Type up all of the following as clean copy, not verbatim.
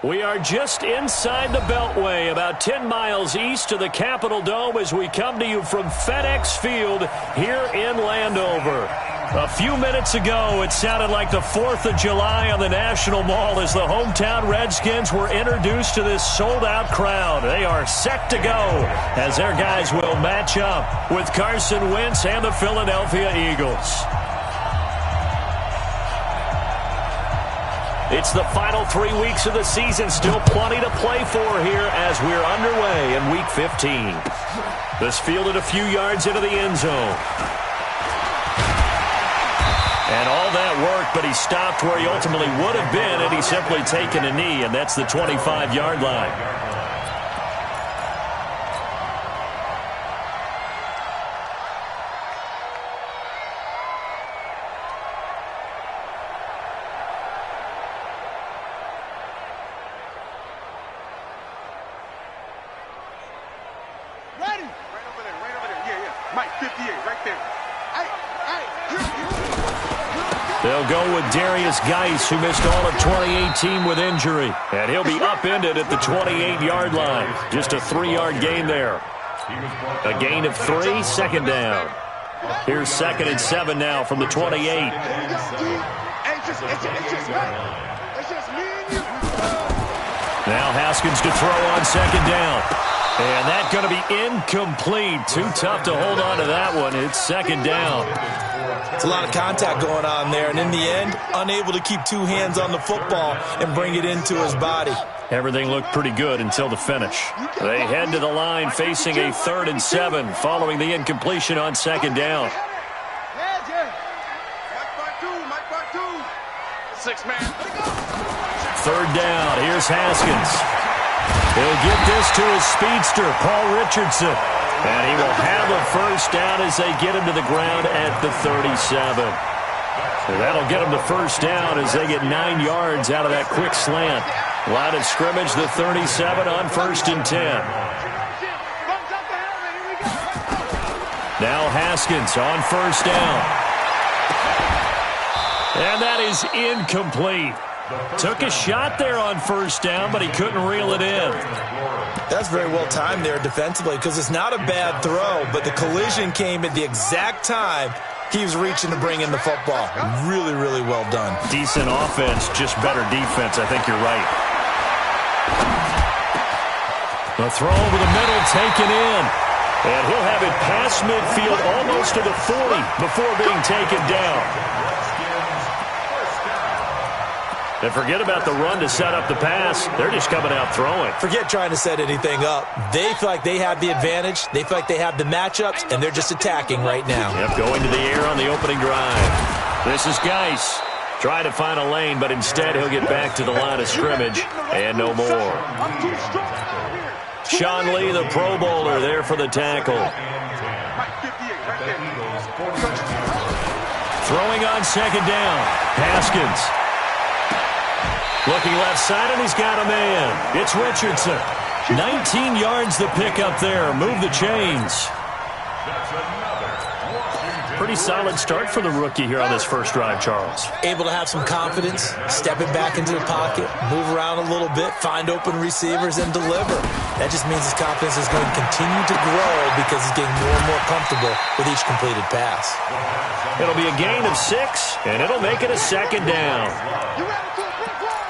We are just inside the Beltway, about 10 miles east of the Capitol Dome as we come to you from FedEx Field here in Landover. A few minutes ago, it sounded like the 4th of July on the National Mall as the hometown Redskins were introduced to this sold-out crowd. They are set to go as their guys will match up with Carson Wentz and the Philadelphia Eagles. It's the final 3 weeks of the season. Still plenty to play for here as we're underway in Week 15. This fielded a few yards into the end zone. And all that work, but he stopped where he ultimately would have been had he simply taken a knee, and that's the 25-yard line. They'll go with Darius Geis, who missed all of 2018 with injury. And he'll be upended at the 28-yard line. Just a 3-yard gain there. A gain of 3, second down. Here's 2nd and 7 now from the 28. Now Haskins to throw on 2nd down. And that's going to be incomplete. Too tough to hold on to that one. It's 2nd down. It's a lot of contact going on there, and in the end, unable to keep 2 hands on the football and bring it into his body. Everything looked pretty good until the finish. They head to the line facing a 3rd and 7 following the incompletion on 2nd down. 3rd down. Here's Haskins. He'll get this to his speedster, Paul Richardson. And he will have a 1st down as they get him to the ground at the 37. And that'll get him the 1st down as they get 9 yards out of that quick slant. Line of scrimmage, the 37 on 1st and 10. Now Haskins on 1st down. And that is incomplete. Took a shot there on 1st down, but he couldn't reel it in. That's very well timed there defensively because it's not a bad throw, but the collision came at the exact time he was reaching to bring in the football. Really, really well done. Decent offense, just better defense. I think you're right. The throw over the middle taken in. And he'll have it past midfield almost to the 40 before being taken down. And forget about the run to set up the pass. They're just coming out throwing. Forget trying to set anything up. They feel like they have the advantage. They feel like they have the matchups, and they're just attacking right now. Yep, going to the air on the opening drive. This is Geis. Trying to find a lane, but instead he'll get back to the line of scrimmage, and no more. Sean Lee, the Pro Bowler, there for the tackle. Throwing on 2nd down. Haskins. Looking left side, and he's got a man. It's Richardson. 19 yards the pickup there. Move the chains. Pretty solid start for the rookie here on this first drive, Charles. Able to have some confidence, stepping back into the pocket, move around a little bit, find open receivers, and deliver. That just means his confidence is going to continue to grow because he's getting more and more comfortable with each completed pass. It'll be a gain of 6, and it'll make it a 2nd down.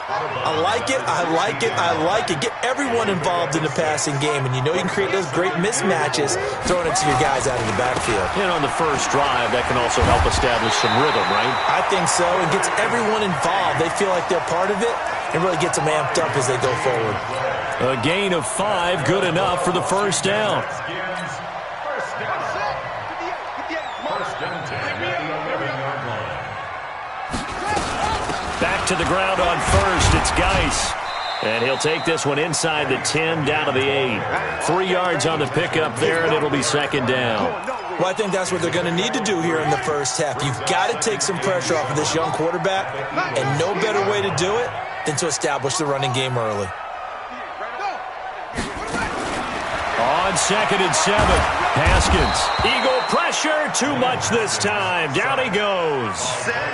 I like it, I like it, I like it. Get everyone involved in the passing game, and you know you can create those great mismatches throwing it to your guys out of the backfield. And on the first drive, that can also help establish some rhythm, right? I think so. It gets everyone involved. They feel like they're part of it and really gets them amped up as they go forward. A gain of 5, good enough for the 1st down. Back to the ground on 1st, it's Geis. And he'll take this one inside the 10, down to the 8. 3 yards on the pickup there, and it'll be 2nd down. Well, I think that's what they're going to need to do here in the first half. You've got to take some pressure off of this young quarterback, and no better way to do it than to establish the running game early. On 2nd and 7. Haskins, eagle pressure, too much this time. Down he goes.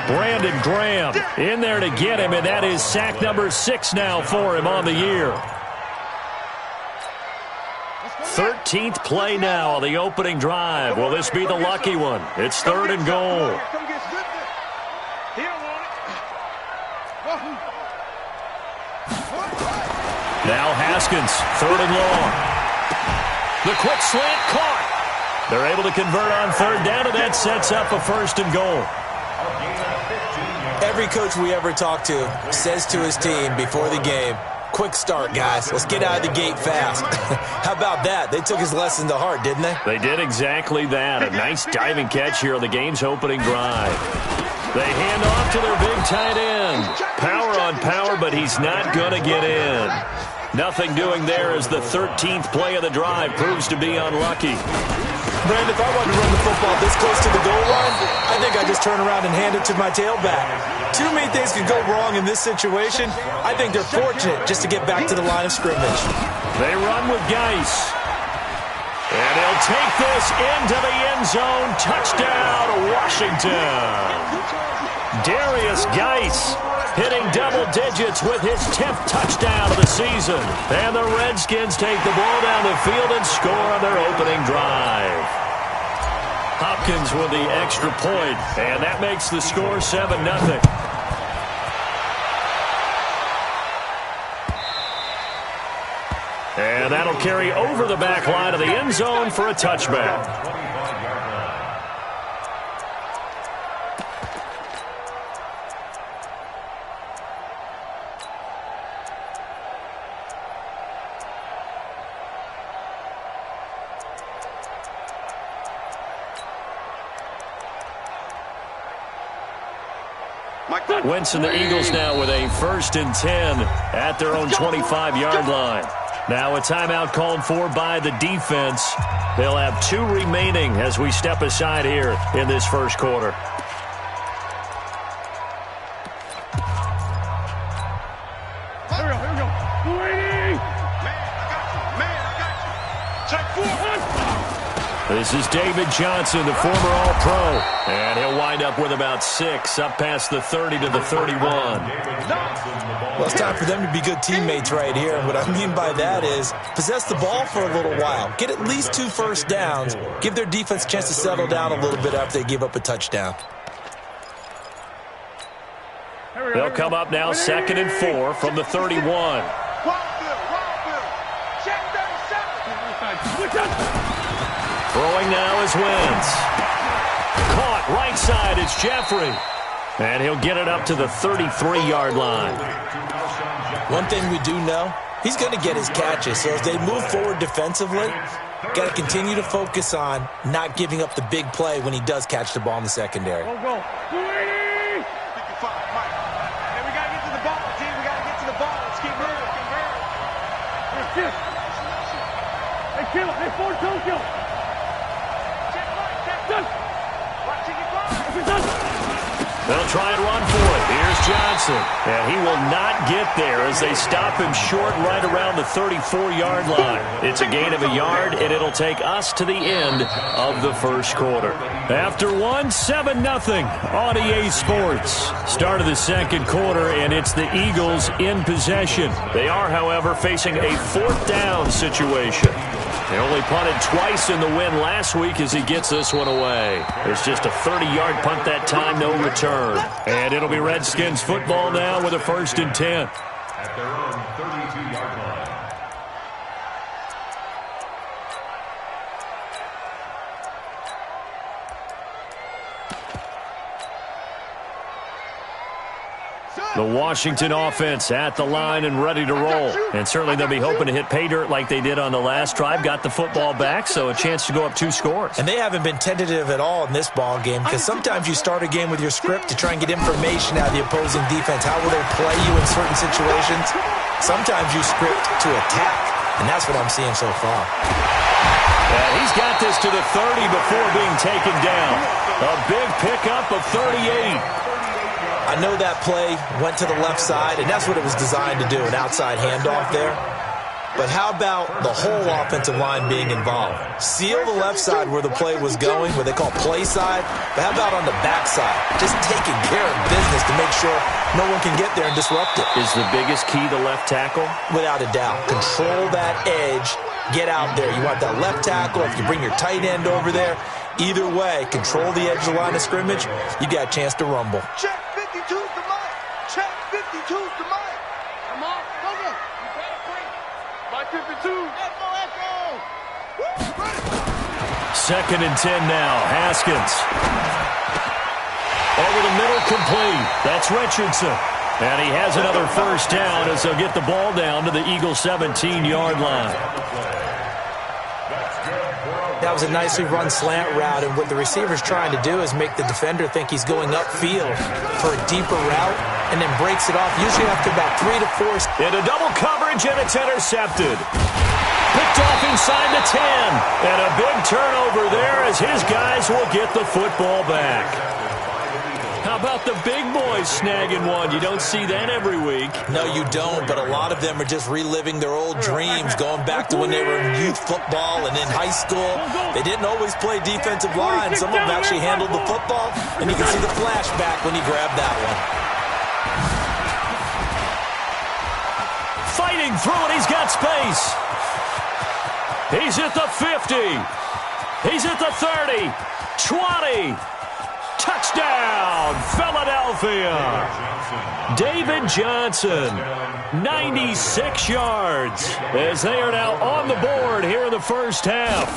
Brandon Graham in there to get him, and that is sack number 6 now for him on the year. 13th play now on the opening drive. Will this be the lucky one? It's 3rd and goal. Now Haskins, 3rd and long. The quick slant caught. They're able to convert on 3rd down, and that sets up a 1st and goal. Every coach we ever talk to says to his team before the game, quick start, guys. Let's get out of the gate fast. How about that? They took his lesson to heart, didn't they? They did exactly that. A nice diving catch here on the game's opening drive. They hand off to their big tight end. Power on power, but he's not going to get in. Nothing doing there as the 13th play of the drive proves to be unlucky. Brandon, if I wanted to run the football this close to the goal line, I think I'd just turn around and hand it to my tailback. Too many things could go wrong in this situation. I think they're fortunate just to get back to the line of scrimmage. They run with Geis. And he'll take this into the end zone. Touchdown, Washington. Darius Geis hitting double digits with his 10th touchdown of the season. And the Redskins take the ball down the field and score on their opening drive. Hopkins with the extra point, and that makes the score 7-0. And that'll carry over the back line of the end zone for a touchback. Wentz and the Eagles now with a 1st and 10 at their own 25-yard line. Now a timeout called for by the defense. They'll have 2 remaining as we step aside here in this first quarter. Here we go. 280. Man, I got you. Check 400. This is David Johnson, the former All-Pro. And he'll wind up with about 6 up past the 30 to the 31. Well, it's time for them to be good teammates right here. And what I mean by that is possess the ball for a little while. Get at least 2 first downs. Give their defense a chance to settle down a little bit after they give up a touchdown. They'll come up now 2nd and 4 from the 31. Throwing now is Wentz. Caught right side, it's Jeffrey. And he'll get it up to the 33-yard line. One thing we do know, he's going to get his catches. So as they move forward defensively, got to continue to focus on not giving up the big play when he does catch the ball in the secondary. Go. 280. And we got to get to the ball, team. We got to get to the ball. Let's keep moving. Hey, kill it. Hey, 4 Tokyo. They'll try and run for it. Here's Johnson. And he will not get there as they stop him short right around the 34-yard line. It's a gain of a yard, and it'll take us to the end of the first quarter. After 7-0 on EA Sports. Start of the second quarter, and it's the Eagles in possession. They are, however, facing a 4th down situation. They only punted twice in the win last week as he gets this one away. It's just a 30-yard punt that time, no return. And it'll be Redskins football now with a 1st and 10. At their own 32-yard line. The Washington offense at the line and ready to roll. And certainly they'll be hoping to hit pay dirt like they did on the last drive. Got the football back, so a chance to go up 2 scores. And they haven't been tentative at all in this ball game because sometimes you start a game with your script to try and get information out of the opposing defense. How will they play you in certain situations? Sometimes you script to attack, and that's what I'm seeing so far. And he's got this to the 30 before being taken down. A big pickup of 38. I know that play went to the left side, and that's what it was designed to do, an outside handoff there. but how about the whole offensive line being involved? Seal the left side where the play was going, what they call play side, but how about on the back side? Just taking care of business to make sure no one can get there and disrupt it. Is the biggest key the left tackle? Without a doubt. Control that edge. Get out there. You want that left tackle. If you bring your tight end over there, either way, control the edge of the line of scrimmage, you got a chance to rumble. Check 52's the mic. Check 52's the mic. Come on, come on. You better bring. Mike 52. Echo, echo. Second and 10 now. Haskins. Over the middle, complete. That's Richardson. And he has another first down as they'll get the ball down to the Eagles' 17-yard line. That was a nicely run slant route, and what the receiver's trying to do is make the defender think he's going upfield for a deeper route and then breaks it off, usually after about 3 to 4. Into double coverage, and it's intercepted. Picked off inside the 10. And a big turnover there as his guys will get the football back. How about the big boys snagging one? You don't see that every week. No, you don't, but a lot of them are just reliving their old dreams, going back to when they were in youth football and in high school. They didn't always play defensive line. Some of them actually handled the football, and you can see the flashback when he grabbed that one. Fighting through it, he's got space. He's at the 50. He's at the 30. 20. Touchdown, Philadelphia. David Johnson, 96 yards, as they are now on the board here in the first half.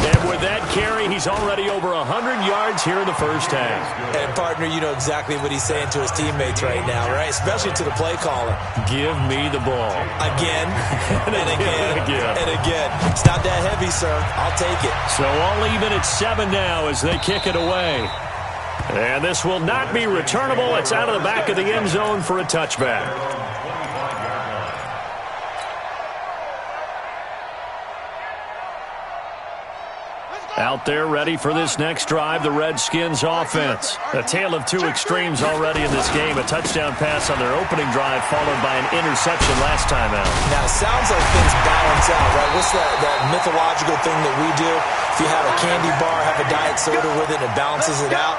And with that carry, he's already over 100 yards here in the first half. And, partner, you know exactly what he's saying to his teammates right now, right? Especially to the play caller. Give me the ball. Again, and again, and again. It's not that heavy, sir. I'll take it. So all even at 7 now as they kick it away. And this will not be returnable. It's out of the back of the end zone for a touchback. Out there ready for this next drive, the Redskins offense. A tale of two extremes already in this game. A touchdown pass on their opening drive followed by an interception last time out. Now, it sounds like things balance out, right? What's that mythological thing that we do? If you have a candy bar, have a diet soda with it, it balances it out.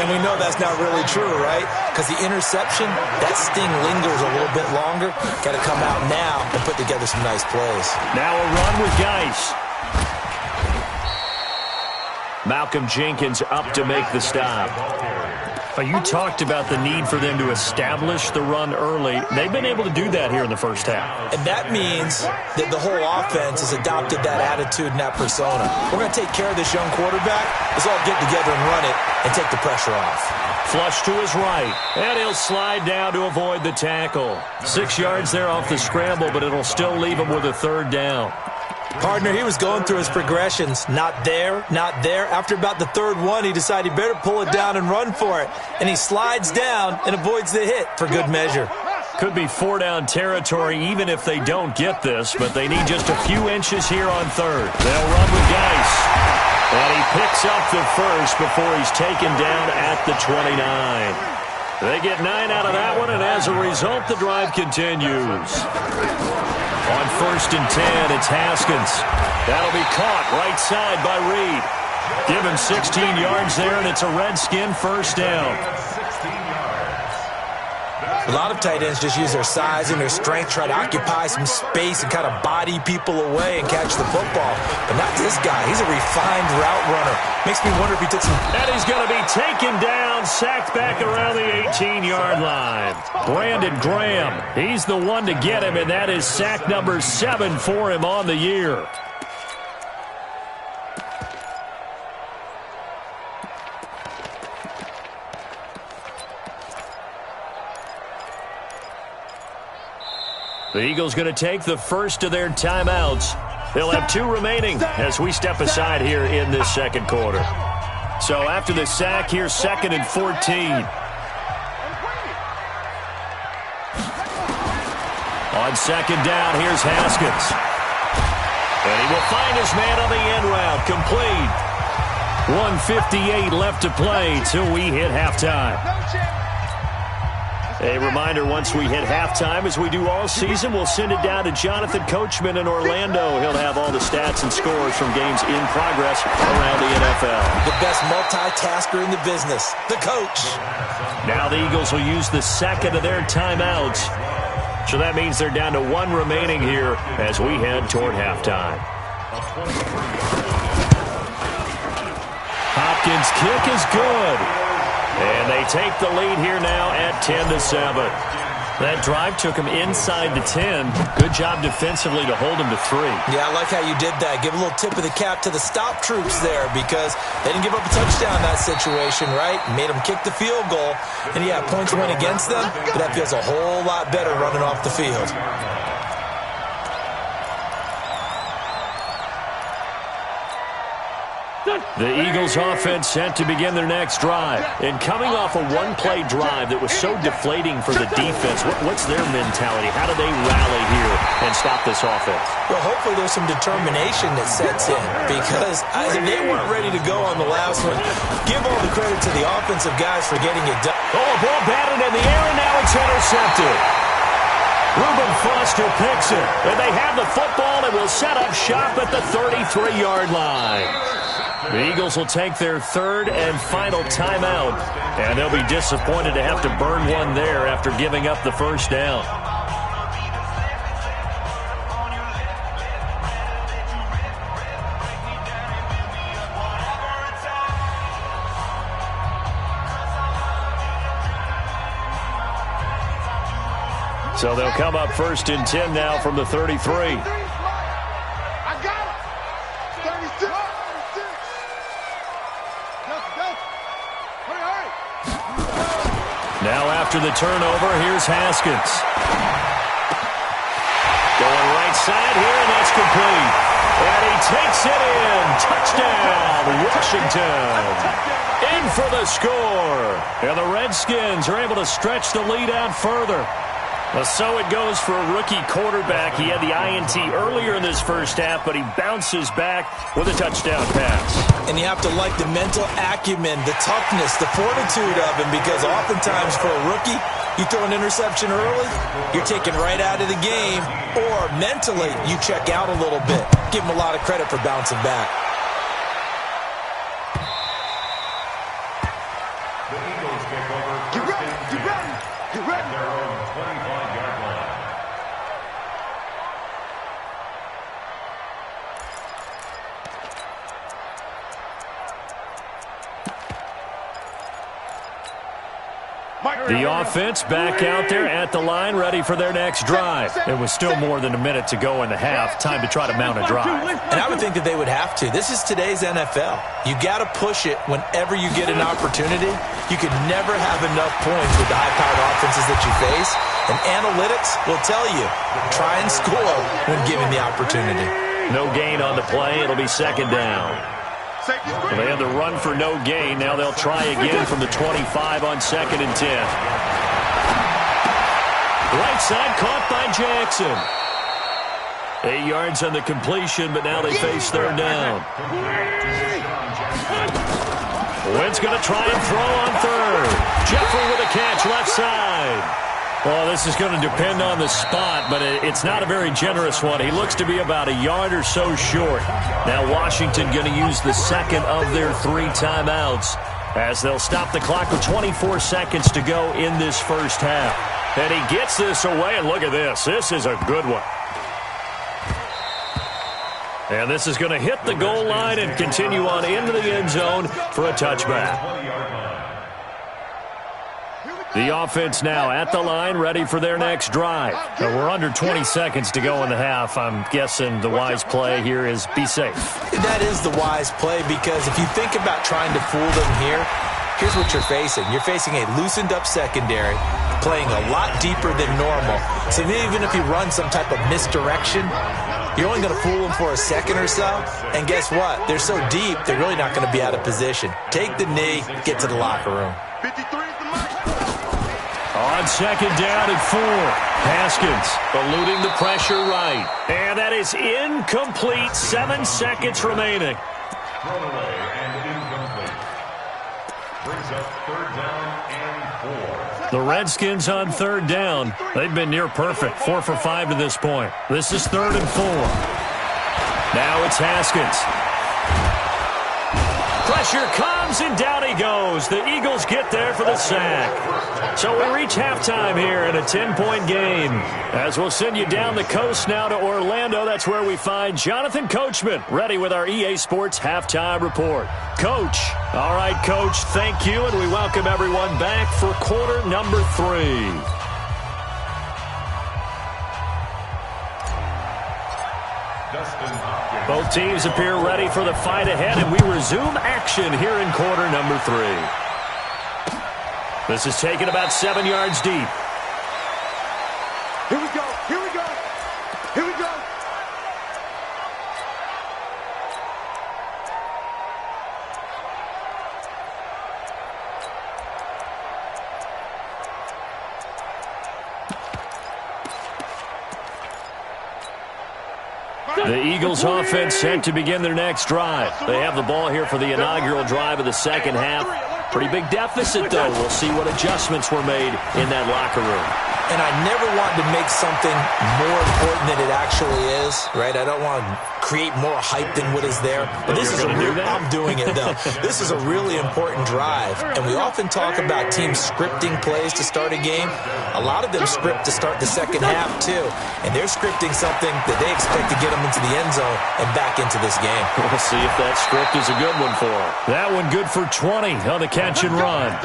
And we know that's not really true, right? Because the interception, that sting lingers a little bit longer. Got to come out now and put together some nice plays. Now a run with Geis. Malcolm Jenkins up to make the stop. You talked about the need for them to establish the run early. They've been able to do that here in the first half. And that means that the whole offense has adopted that attitude and that persona. We're going to take care of this young quarterback. Let's all get together and run it and take the pressure off. Flush to his right, and he'll slide down to avoid the tackle. 6 yards there off the scramble, but it'll still leave him with a third down. Partner, he was going through his progressions. Not there, not there. After about the third one, he decided he better pull it down and run for it. And he slides down and avoids the hit for good measure. Could be 4-down territory even if they don't get this, but they need just a few inches here on third. They'll run with Geis. And he picks up the first before he's taken down at the 29. They get 9 out of that one, and as a result, the drive continues. On 1st and 10, it's Haskins. That'll be caught right side by Reed. Give him 16 yards there, and it's a Redskin first down. A lot of tight ends just use their size and their strength, try to occupy some space and kind of body people away and catch the football. But not this guy. He's a refined route runner. Makes me wonder if he took some... And he's going to be taken down, sacked back around the 18-yard line. Brandon Graham, he's the one to get him, and that is sack number 7 for him on the year. The Eagles going to take the first of their timeouts. They'll have 2 remaining as we step aside here in this second quarter. So after the sack, here's 2nd and 14. On 2nd down, here's Haskins. And he will find his man on the end route. Complete. 1:58 left to play till we hit halftime. A reminder, once we hit halftime, as we do all season, we'll send it down to Jonathan Coachman in Orlando. He'll have all the stats and scores from games in progress around the NFL. The best multitasker in the business, the coach. Now the Eagles will use the second of their timeouts. So that means they're down to one remaining here as we head toward halftime. Hopkins' kick is good. And they take the lead here now at 10-7. That drive took him inside the 10. Good job defensively to hold him to 3. Yeah, I like how you did that. Give a little tip of the cap to the stop troops there because they didn't give up a touchdown in that situation, right? Made them kick the field goal. And, yeah, points went against them, but that feels a whole lot better running off the field. The Eagles offense set to begin their next drive. And coming off a one-play drive that was so deflating for the defense, what's their mentality? How do they rally here and stop this offense? Well, hopefully there's some determination that sets in because they weren't ready to go on the last one. Give all the credit to the offensive guys for getting it done. Oh, a ball batted in the air, and now it's intercepted. Reuben Foster picks it, and they have the football and will set up shop at the 33-yard line. The Eagles will take their third and final timeout, and they'll be disappointed to have to burn one there after giving up the first down. So they'll come up first and 10 now from the 33. Now after the turnover, here's Haskins. Going right side here, and that's complete. And he takes it in. Touchdown, Washington. In for the score. And the Redskins are able to stretch the lead out further. Well, so it goes for a rookie quarterback. He had the INT earlier in this first half, but he bounces back with a touchdown pass. And you have to like the mental acumen, the toughness, the fortitude of him, because oftentimes for a rookie, you throw an interception early, you're taken right out of the game, or mentally you check out a little bit. Give him a lot of credit for bouncing back. The Eagles take over first and 10 at their own 25-yard line. The offense back out there at the line, ready for their next drive. It was still more than a minute to go in the half. Time to try to mount a drive. And I would think that they would have to. This is today's NFL. You got to push it whenever you get an opportunity. You can never have enough points with the high-powered offenses that you face. And analytics will tell you, try and score when given the opportunity. No gain on the play. It'll be second down. Well, they had the run for no gain. Now they'll try again from the 25 on second and 10. Right side caught by Jackson. 8 yards on the completion, but now they face third down. Wynn's going to try and throw on third. Jeffrey with a catch left side. Well, this is going to depend on the spot, but it's not a very generous one. He looks to be about a yard or so short. Now Washington going to use the second of their 3 timeouts as they'll stop the clock with 24 seconds to go in this first half. And he gets this away, and look at this. This is a good one. And this is going to hit the goal line and continue on into the end zone for a touchback. The offense now at the line, ready for their next drive. We're under 20 seconds to go in the half. I'm guessing the wise play here is be safe. That is the wise play because if you think about trying to fool them here, here's what you're facing. You're facing a loosened-up secondary, playing a lot deeper than normal. So even if you run some type of misdirection, you're only going to fool them for a second or so. And guess what? They're so deep, they're really not going to be out of position. Take the knee, get to the locker room. 53 is the mic. On second down and 4. Haskins eluding the pressure right. And that is incomplete. 7 seconds remaining. Thrown away and incomplete. Brings up third down and 4. The Redskins on third down. They've been near perfect, 4 for 5 to this point. This is 3rd and 4. Now it's Haskins. Pressure comes, and down he goes. The Eagles get there for the sack. So we reach halftime here in a 10-point game. As we'll send you down the coast now to Orlando, that's where we find Jonathan Coachman, ready with our EA Sports Halftime Report. Coach. All right, Coach, thank you, and we welcome everyone back for quarter number 3. Both teams appear ready for the fight ahead, and we resume action here in quarter number 3. This is taken about 7 yards deep. Here we go. Here we go. Here we go. The Eagles offense set to begin their next drive. They have the ball here for the inaugural drive of the second half. Pretty big deficit, though. We'll see what adjustments were made in that locker room. And I never want to make something more important than it actually is, right? I don't want to create more hype than what is there. But this is a real, I'm doing it, though. This is a really important drive. And we often talk about teams scripting plays to start a game. A lot of them script to start the second half, too. And they're scripting something that they expect to get them into the end zone and back into this game. We'll see if that script is a good one for them. That one good for 20 on the catch and run.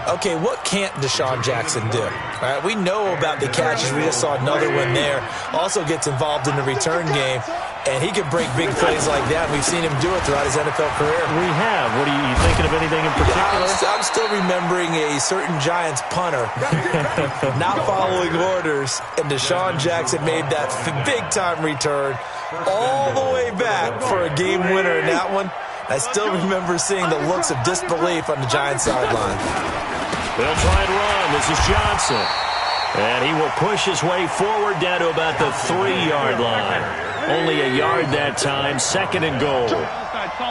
Okay, what can't Deshaun Jackson do? All right, we know about the catches. We just saw another one there. Also gets involved in the return game, and he can break big plays like that. We've seen him do it throughout his NFL career. We have. What are you thinking of anything in particular? I'm still remembering a certain Giants punter not following orders, and Deshaun Jackson made that big-time return all the way back for a game winner in that one. I still remember seeing the looks of disbelief on the Giants sideline. They'll try and run. This is Johnson. And he will push his way forward down to about the 3-yard line. Only a yard that time, 2nd and goal.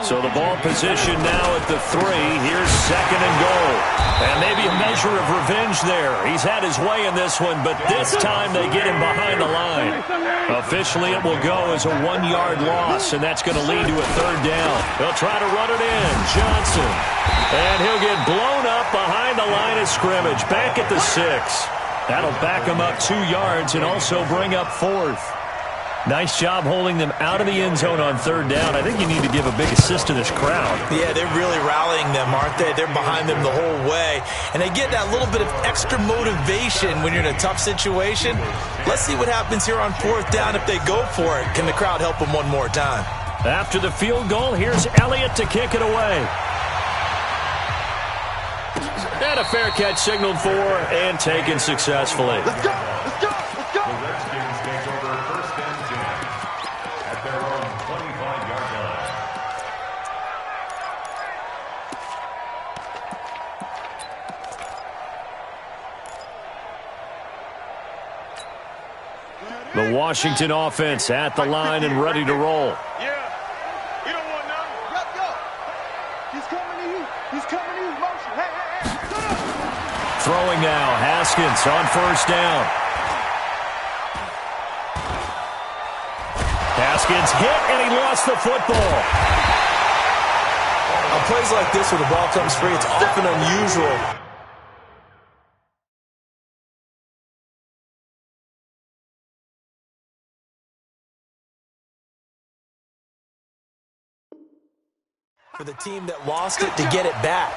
So the ball position now at the 3. Here's 2nd and goal. And maybe a measure of revenge there. He's had his way in this one, but this time they get him behind the line. Officially, it will go as a 1-yard loss, and that's going to lead to a 3rd down. They'll try to run it in. Johnson. And he'll get blown up behind the line of scrimmage. Back at the 6. That'll back him up 2 yards and also bring up 4th. Nice job holding them out of the end zone on 3rd down. I think you need to give a big assist to this crowd. Yeah, they're really rallying them, aren't they? They're behind them the whole way. And they get that little bit of extra motivation when you're in a tough situation. Let's see what happens here on 4th down if they go for it. Can the crowd help them one more time? After the field goal, here's Elliott to kick it away. And a fair catch signaled for and taken successfully. Let's go. Let's go. Let's go. The Redskins take over 1st and 10 at their own 25-yard line. The Washington offense at the line and ready to roll. Yeah. You don't want none. Yo. He's coming to you. He's coming to you. Motion. Hey. Throwing now, Haskins on 1st down. Haskins hit, and he lost the football. On plays like this where the ball comes free, it's often unusual. For the team that lost it to get it back.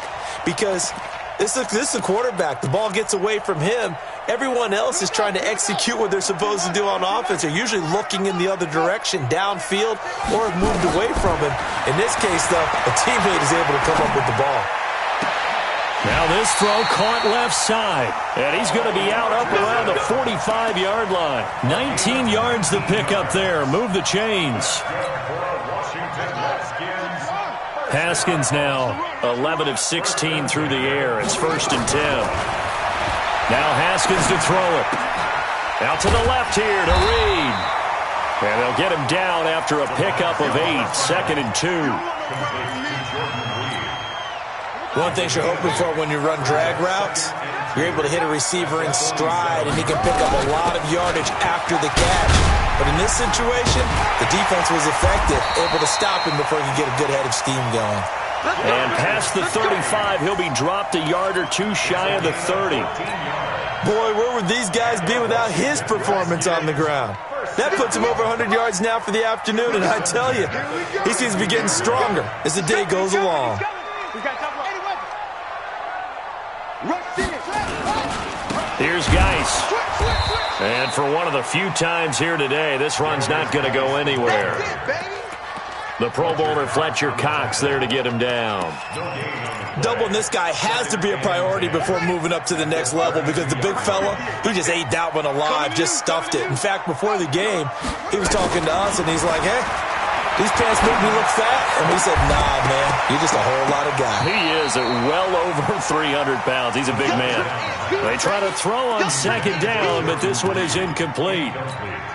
Because this is the quarterback. The ball gets away from him. Everyone else is trying to execute what they're supposed to do on offense. They're usually looking in the other direction, downfield, or have moved away from him. In this case, though, a teammate is able to come up with the ball. Now this throw caught left side, and he's going to be out up around the 45-yard line. 19 yards to pick up there. Move the chains. Haskins now 11 of 16 through the air. It's 1st and 10. Now Haskins to throw it. Out to the left here to Reed. And they'll get him down after a pickup of 8, 2nd and 2. One thing you're hoping for when you run drag routes, you're able to hit a receiver in stride, and he can pick up a lot of yardage after the catch. But in this situation, the defense was effective, able to stop him before he could get a good head of steam going. And past the 35, he'll be dropped a yard or two shy of the 30. Boy, where would these guys be without his performance on the ground? That puts him over 100 yards now for the afternoon, and I tell you, he seems to be getting stronger as the day goes along. Here's Geis. And for one of the few times here today, this run's not going to go anywhere. The Pro Bowler Fletcher Cox there to get him down. Doubling this guy has to be a priority before moving up to the next level, because the big fella, he just ate that one alive, just stuffed it. In fact, before the game, he was talking to us, and he's like, hey, these pants make me look fat. And we said, nah, man, you're just a whole lot of guy. He is at well over 300 pounds. He's a big man. They try to throw on 2nd down, but this one is incomplete.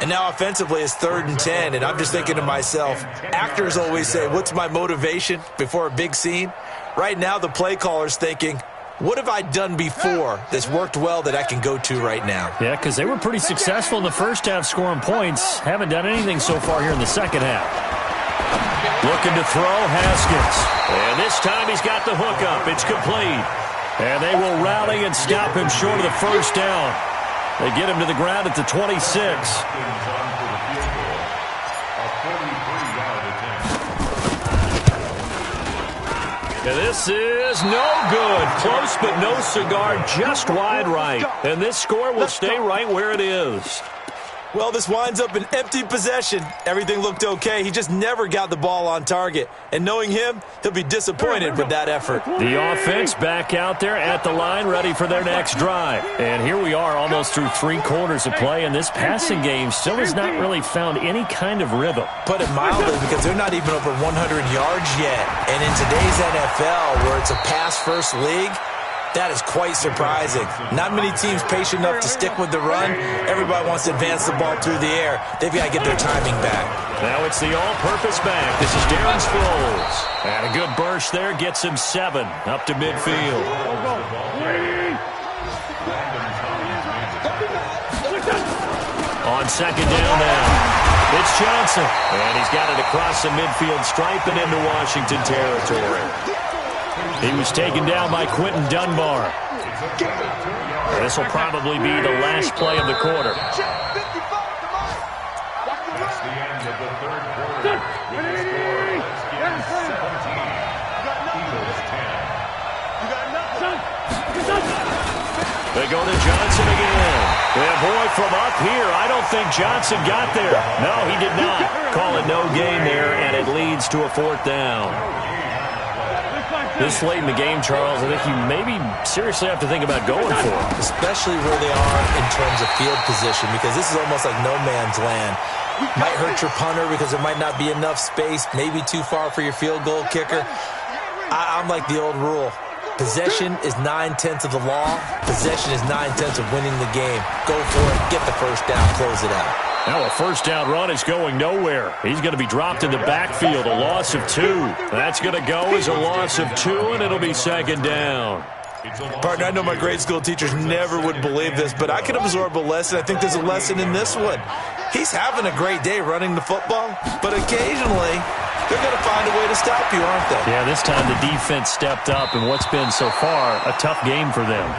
And now offensively it's 3rd and 10, and I'm just thinking to myself, actors always say, what's my motivation before a big scene? Right now the play caller's thinking, what have I done before that's worked well that I can go to right now? Yeah, because they were pretty successful in the first half scoring points. Haven't done anything so far here in the second half. Looking to throw, Haskins. And this time he's got the hook up. It's complete. And they will rally and stop him short of the first down. They get him to the ground at the 26. And this is no good. Close, but no cigar, just wide right. And this score will stay right where it is. Well, this winds up an empty possession. Everything looked okay. He just never got the ball on target. And knowing him, he'll be disappointed with that effort. The offense back out there at the line, ready for their next drive. And here we are almost through 3 quarters of play, and this passing game still has not really found any kind of rhythm. Put it mildly, because they're not even over 100 yards yet. And in today's NFL, where it's a pass-first league, that is quite surprising. Not many teams patient enough to stick with the run. Everybody wants to advance the ball through the air. They've got to get their timing back. Now it's the all-purpose back. This is Darren Sproles. And a good burst there gets him 7 up to midfield. On 2nd down now, it's Johnson. And he's got it across the midfield stripe and into Washington territory. He was taken down by Quentin Dunbar. This will probably be the last play of the quarter. That's the end of the 3rd quarter. With the score, Redskins 17, Eagles 10. They go to Johnson again. And boy, from up here, I don't think Johnson got there. No, he did not. Call it no gain there, and it leads to a 4th down. This late in the game, Charles, I think you maybe seriously have to think about going for it. Especially where they are in terms of field position, because this is almost like no man's land. Might hurt your punter because there might not be enough space, maybe too far for your field goal kicker. I'm like the old rule. Possession is 9/10 of the law. Possession is 9/10 of winning the game. Go for it, get the first down, close it out. Now a first down run is going nowhere. He's going to be dropped in the backfield, a loss of 2. That's going to go as a loss of 2, and it'll be 2nd down. Partner, I know my grade school teachers never would believe this, but I can absorb a lesson. I think there's a lesson in this one. He's having a great day running the football, but occasionally they're going to find a way to stop you, aren't they? Yeah, this time the defense stepped up in what's been so far a tough game for them.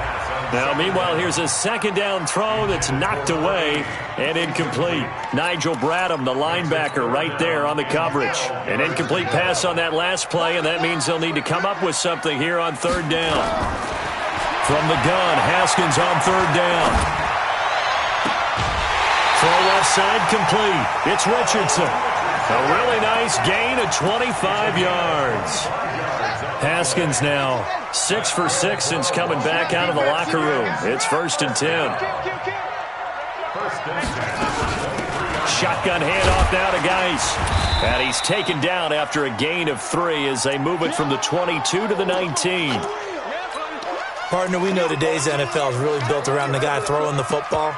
Now, meanwhile, here's a 2nd down throw that's knocked away and incomplete. Nigel Bradham, the linebacker, right there on the coverage. An incomplete pass on that last play, and that means they'll need to come up with something here on 3rd down. From the gun, Haskins on 3rd down. Throw left side complete. It's Richardson. A really nice gain of 25 yards. Haskins now 6 for 6 since coming back out of the locker room. It's 1st and 10. Shotgun handoff now to Geis. And he's taken down after a gain of 3 as they move it from the 22 to the 19. Partner, we know today's NFL is really built around the guy throwing the football.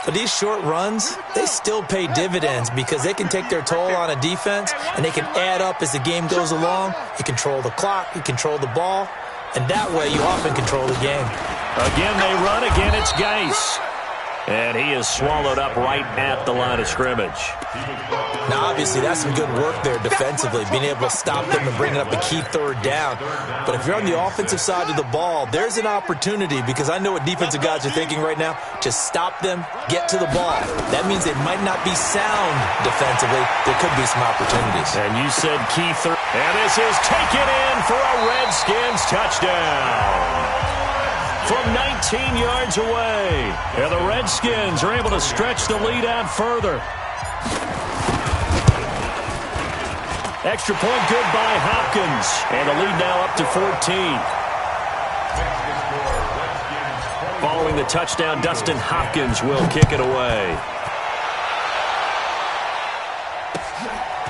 But these short runs, they still pay dividends because they can take their toll on a defense, and they can add up as the game goes along. You control the clock, you control the ball, and that way you often control the game. Again, they run. Again, it's Geis. And he is swallowed up right at the line of scrimmage. Now, obviously, that's some good work there defensively, being able to stop them and bringing up a key third down. But if you're on the offensive side of the ball, there's an opportunity, because I know what defensive guys are thinking right now, to stop them, get to the ball. That means they might not be sound defensively. There could be some opportunities. And you said key third. And this is taken in for a Redskins touchdown from 19 yards away. And the Redskins are able to stretch the lead out further. Extra point good by Hopkins. And the lead now up to 14. Following the touchdown, Dustin Hopkins will kick it away.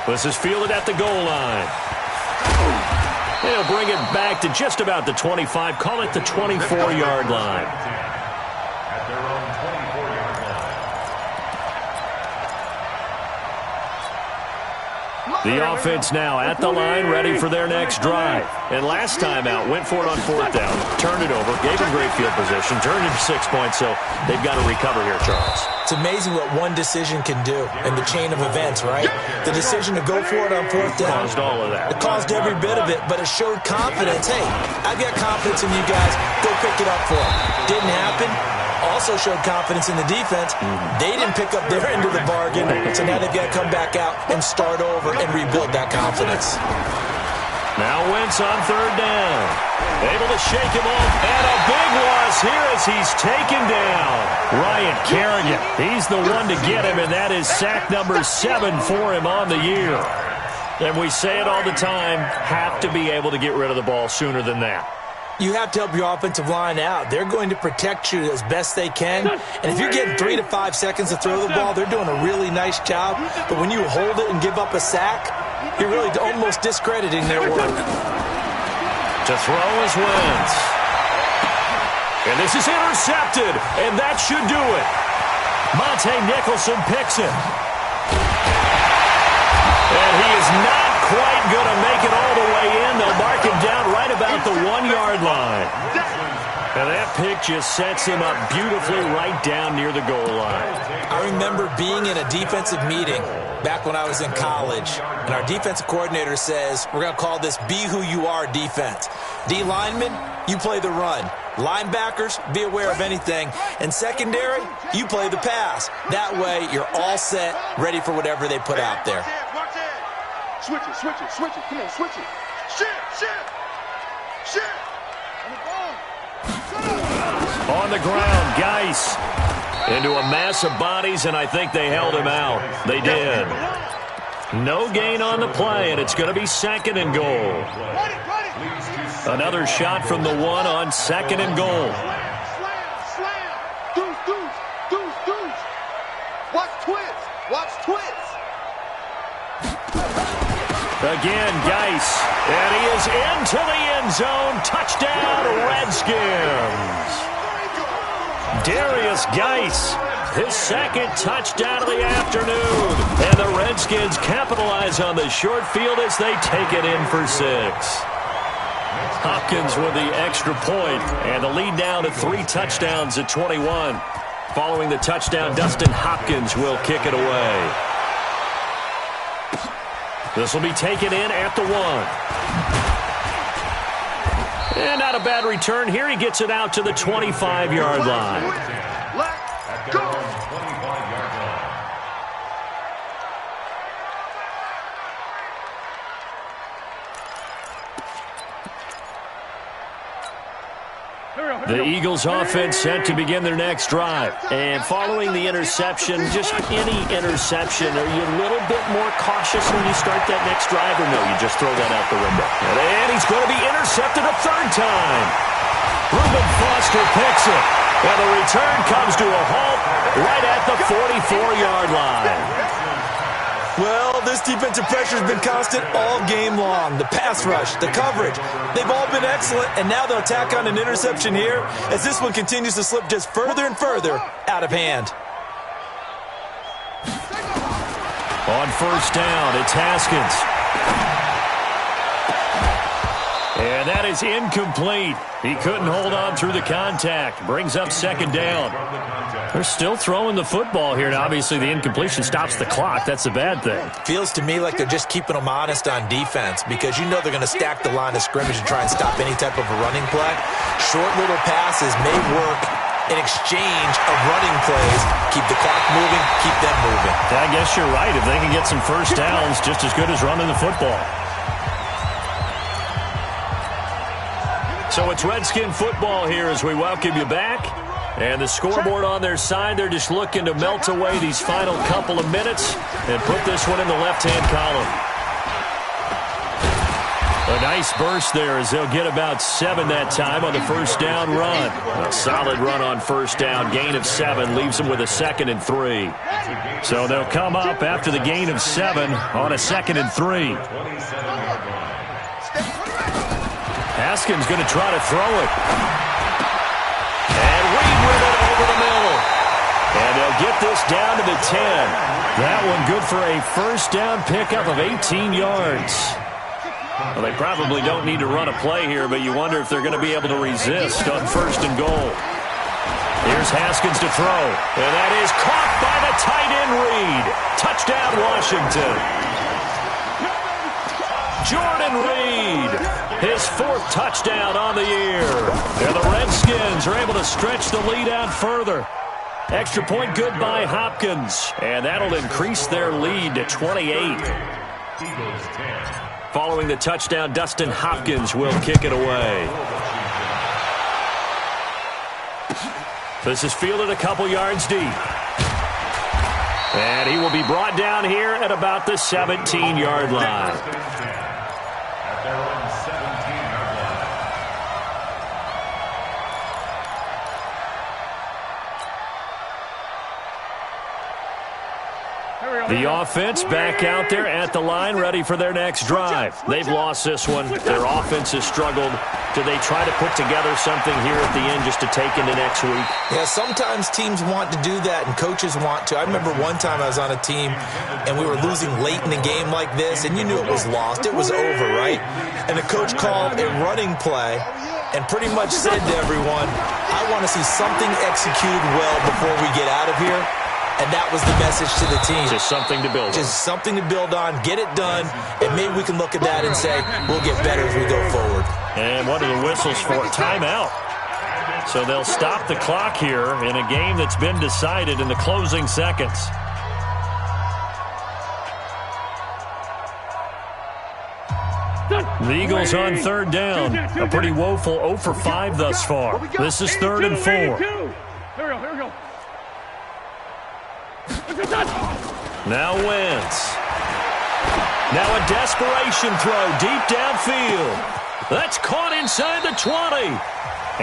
This is fielded at the goal line. They'll bring it back to just about the 25. Call it the 24-yard line. At their own 24-yard line. The offense now at the line, ready for their next drive. And last time out, went for it on fourth down, turned it over, gave them great field position, turned it to 6 points, so they've got to recover here, Charles. It's amazing what one decision can do in the chain of events, right? The decision to go for it on fourth down. Caused all of that. It caused every bit of it, but it showed confidence. Hey, I've got confidence in you guys. Go pick it up for them. Didn't happen. Also showed confidence in the defense. They didn't pick up their end of the bargain, so now they've got to come back out and start over and rebuild that confidence. Now Wentz on third down. Able to shake him off. And a big loss here as he's taken down. Ryan Kerrigan, he's the one to get him, and that is sack number 7 for him on the year. And we say it all the time, have to be able to get rid of the ball sooner than that. You have to help your offensive line out. They're going to protect you as best they can. And if you're getting 3 to 5 seconds to throw the ball, they're doing a really nice job. But when you hold it and give up a sack, you're really almost discrediting their work. To throw is Wentz. And this is intercepted, and that should do it. Monte Nicholson picks it. And he is not quite going to make it all the way in. They'll mark him down right about the 1-yard line. And that pick just sets him up beautifully right down near the goal line. I remember being in a defensive meeting back when I was in college, and our defensive coordinator says, we're going to call this Be Who You Are defense. D linemen, you play the run. Linebackers, be aware of anything. And secondary, you play the pass. That way, you're all set, ready for whatever they put out there. Switch it, switch it, switch it. Come on, switch it. Shit. On the ground, Geis into a mass of bodies, and I think they held him out. They did. No gain on the play, and it's going to be 2nd and goal. Another shot from the 1 on 2nd and goal. Slam. Deuce. Watch twist. Again, Geis, and he is into the end zone. Touchdown, Redskins. Darius Geis, his 2nd touchdown of the afternoon. And the Redskins capitalize on the short field as they take it in for 6. Hopkins with the extra point, and the lead down to 3 touchdowns at 21. Following the touchdown, Dustin Hopkins will kick it away. This will be taken in at the 1. And not a bad return here. He gets it out to the 25-yard line. At their own 25-yard line. The Eagles offense set to begin their next drive. And following the interception, just any interception, are you a little bit more cautious when you start that next drive, or no, you just throw that out the window? And he's going to be intercepted a 3rd time. Reuben Foster picks it. And the return comes to a halt right at the 44-yard line. Well, this defensive pressure has been constant all game long. The pass rush, the coverage, they've all been excellent, and now they'll tack on an interception here as this one continues to slip just further and further out of hand. On first down, it's Haskins. And that is incomplete. He couldn't hold on through the contact. Brings up second down. They're still throwing the football here, and obviously the incompletion stops the clock. That's a bad thing. Feels to me like they're just keeping them honest on defense because you know they're going to stack the line of scrimmage and try and stop any type of a running play. Short little passes may work in exchange of running plays. Keep the clock moving, keep them moving. I guess you're right. If they can get some first downs, just as good as running the football. So it's Redskin football here as we welcome you back. And the scoreboard on their side, they're just looking to melt away these final couple of minutes and put this one in the left-hand column. A nice burst there as they'll get about 7 that time on the first down run. A solid run on first down. Gain of 7 leaves them with a 2nd and 3. So they'll come up after the gain of 7 on a 2nd and 3. Haskins going to try to throw it. And Reed with it over the middle. And they'll get this down to the 10. That one good for a first down pickup of 18 yards. Well, they probably don't need to run a play here, but you wonder if they're going to be able to resist on first and goal. Here's Haskins to throw. And that is caught by the tight end Reed. Touchdown, Washington. Jordan Reed, his 4th touchdown on the year. And the Redskins are able to stretch the lead out further. Extra point good by Hopkins. And that'll increase their lead to 28. Following the touchdown, Dustin Hopkins will kick it away. This is fielded a couple yards deep. And he will be brought down here at about the 17-yard line. The offense back out there at the line, ready for their next drive. They've lost this one. Their offense has struggled. Do they try to put together something here at the end just to take into next week? Yeah, sometimes teams want to do that and coaches want to. I remember one time I was on a team and we were losing late in the game like this, and you knew it was lost. It was over, right? And the coach called a running play and pretty much said to everyone, I want to see something executed well before we get out of here. And that was the message to the team. Just something to build on. Just something to build on, get it done, and maybe we can look at that and say, we'll get better as we go forward. And what are the whistles for? Timeout. So they'll stop the clock here in a game that's been decided in the closing seconds. The Eagles on third down. A pretty woeful 0 for 5 thus far. This is 3rd and 4. Here we go. Now Wentz. Now a desperation throw deep downfield. That's caught inside the 20.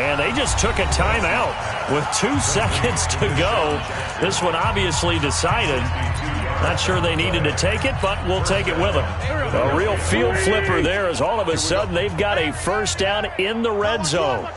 And they just took a timeout with 2 seconds to go. This one obviously decided. Not sure they needed to take it, but we'll take it with them. A real field flipper there as all of a sudden they've got a first down in the red zone.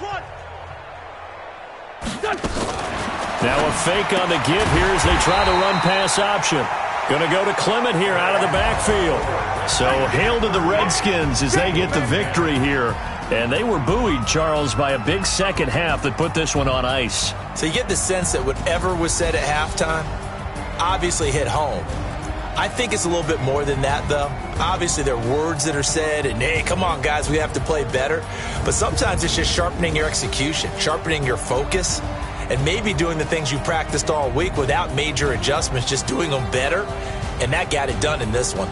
Now a fake on the give here as they try the run-pass option. Going to go to Clement here out of the backfield. So hail to the Redskins as they get the victory here. And they were buoyed, Charles, by a big second half that put this one on ice. So you get the sense that whatever was said at halftime obviously hit home. I think it's a little bit more than that, though. Obviously, there are words that are said, and, hey, come on, guys, we have to play better. But sometimes it's just sharpening your execution, sharpening your focus, and maybe doing the things you practiced all week without major adjustments, just doing them better. And that got it done in this one.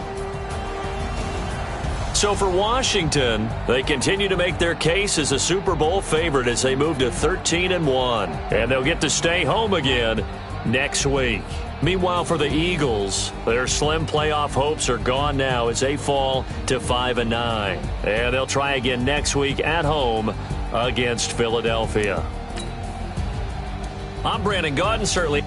So for Washington, they continue to make their case as a Super Bowl favorite as they move to 13-1. And they'll get to stay home again next week. Meanwhile, for the Eagles, their slim playoff hopes are gone now as they fall to 5-9. And they'll try again next week at home against Philadelphia. I'm Brandon Gaudin, certainly.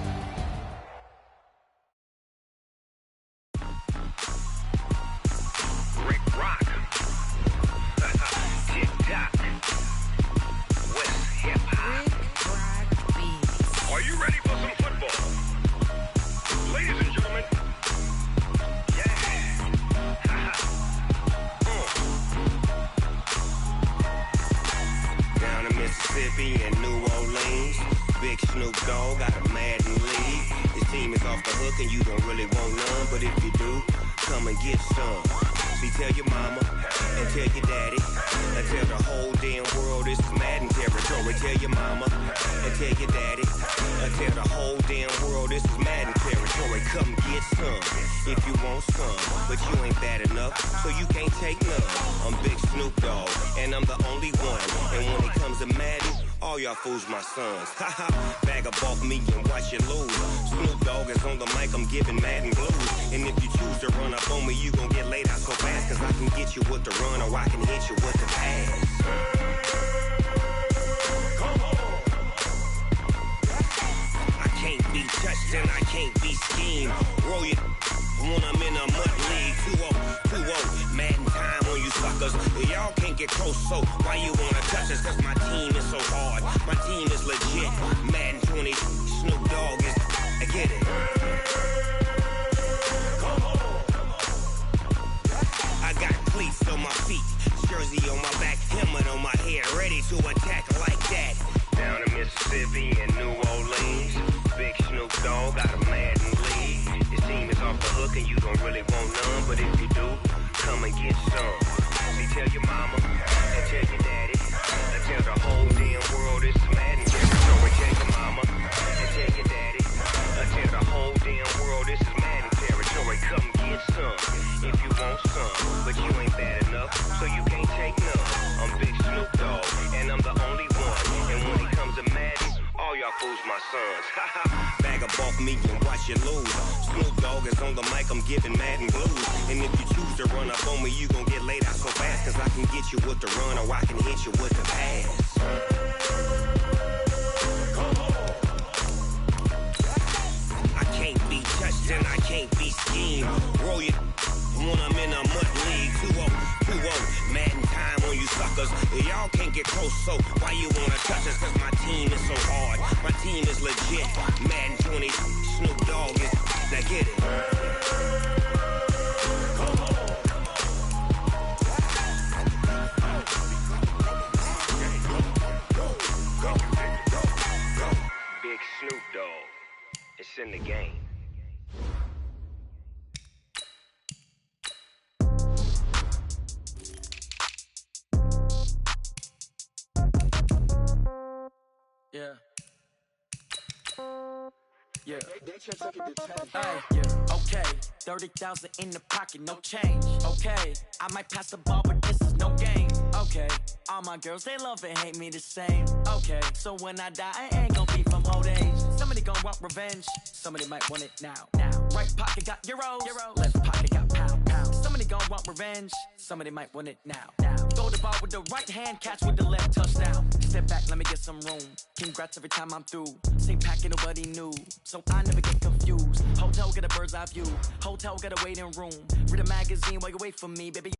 Mississippi and New Orleans. Big Snoop Dogg got a Madden league. His team is off the hook and you don't really want none, but if you do, come and get some. See, tell your mama and tell your daddy and tell the whole damn world this is Madden territory. Tell your mama and tell your daddy and tell the whole damn world this is Madden territory. Come get some if you want some, but you ain't bad enough, so you can't take none. I'm Big Snoop Dogg and I'm the only one. And when it comes to Madden, all y'all fools my sons. Haha, bag up off me and watch you lose. Snoop Dogg is on the mic, I'm giving Madden blues. And if you choose to run up on me, you gon' get laid out so fast. Cause I can get you with the run or I can hit you with the pass. Come on. I can't be touched and I can't be schemed. Roll it when I'm in a mud league. 2-0, Madden time on you suckers. Y'all can't get close, so why you wanna touch us? Cause my team is so hard, my team is legit. Madden 20, Snoop Dogg is, I get it. Come on. I got cleats on my feet, jersey on my back, helmet on my head, ready to attack like that. Down in Mississippi and New Orleans, Big Snoop Dogg got a Madden league. His team is off the hook and you don't really want none, but if you do, come and get some. See, tell your mama and tell your daddy and tell the whole damn world it's Madden territory. Tell your mama and tell your daddy and tell the whole damn world this is Madden territory. Come get some if you want some, but you ain't bad enough, so you can't take none. I'm Big Snoop Dogg and I'm the only one. And when it comes to Madden, all y'all fools my sons. Bag up off me and watch you lose. Snoop Dogg is on the mic, I'm giving Madden blues. And if you choose to run up on me, you gon' get laid out so fast. Cause I can get you with the run or I can hit you with the pass. Come on. I can't be touched and I can't be schemed. Roll it when I'm in a mud league. 2-0, Madden time on you suckers. Y'all can't get close, so why you wanna touch us? Cause my team is so hard, my team is legit. Madden 20, Snoop Dogg is, now get it. Come on. Go. Big Snoop Dogg, it's in the game. Yeah. Yeah. Hey, yeah. Okay. 30,000 in the pocket, no change. Okay. I might pass the ball, but this is no game. Okay. All my girls, they love and hate me the same. Okay. So when I die, I ain't gon' be from old age. Somebody gon' want revenge. Somebody might want it now. Right pocket got euros. Left pocket got pound. Somebody gon' want revenge. Somebody might want it now. Throw the ball with the right hand, catch with the left, touchdown. Step back, let me get some room. Congrats every time I'm through. Same packet, nobody knew, so I never get confused. Hotel get a bird's eye view. Hotel get a waiting room. Read a magazine while you wait for me, baby.